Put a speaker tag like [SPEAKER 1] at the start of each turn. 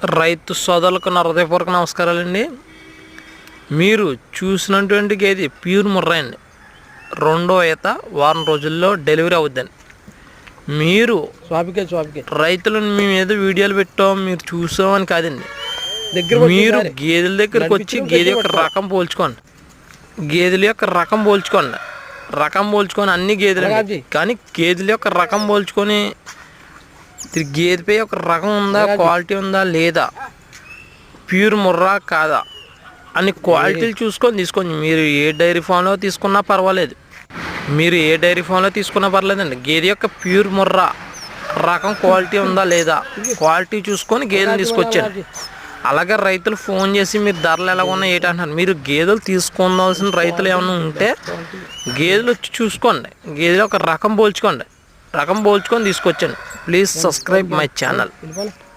[SPEAKER 1] రైతు సోదరులకు నా హృదయపూర్వక నమస్కారాలండి. మీరు చూసినటువంటి గేదె ప్యూర్ ముర్రా అండి. రెండో ఈత వారం రోజుల్లో డెలివరీ అవుద్దండి. మీరు రైతులను మీ మీద వీడియోలు పెట్టాం, మీరు చూసామని కాదండి. మీరు గేదెల దగ్గరికి వచ్చి గేదె యొక్క రకం పోల్చుకోండి. గేదెల యొక్క రకం పోల్చుకోండి. అన్ని గేదెలు, కానీ గేదెల యొక్క రకం పోల్చుకొని గేదెపై ఒక రకం ఉందా, క్వాలిటీ ఉందా లేదా, ప్యూర్ ముర్రా కాదా అని క్వాలిటీలు చూసుకొని తీసుకోండి. మీరు ఏ డైరీ ఫామ్లో తీసుకున్నా పర్వాలేదు, పర్లేదండి. గేదె యొక్క ప్యూర్ ముర్రా రకం క్వాలిటీ ఉందా లేదా, క్వాలిటీ చూసుకొని గేదెలు తీసుకొచ్చాను. అలాగే రైతులు ఫోన్ చేసి మీరు ధరలు ఎలా ఉన్నాయి ఏంటంటున్నారు. మీరు గేదెలు తీసుకోవాల్సిన రైతులు ఏమైనా ఉంటే గేదెలు వచ్చి చూసుకోండి. గేదెలు ఒక రకం పోల్చుకొని తీసుకొచ్చండి. Please subscribe my channel.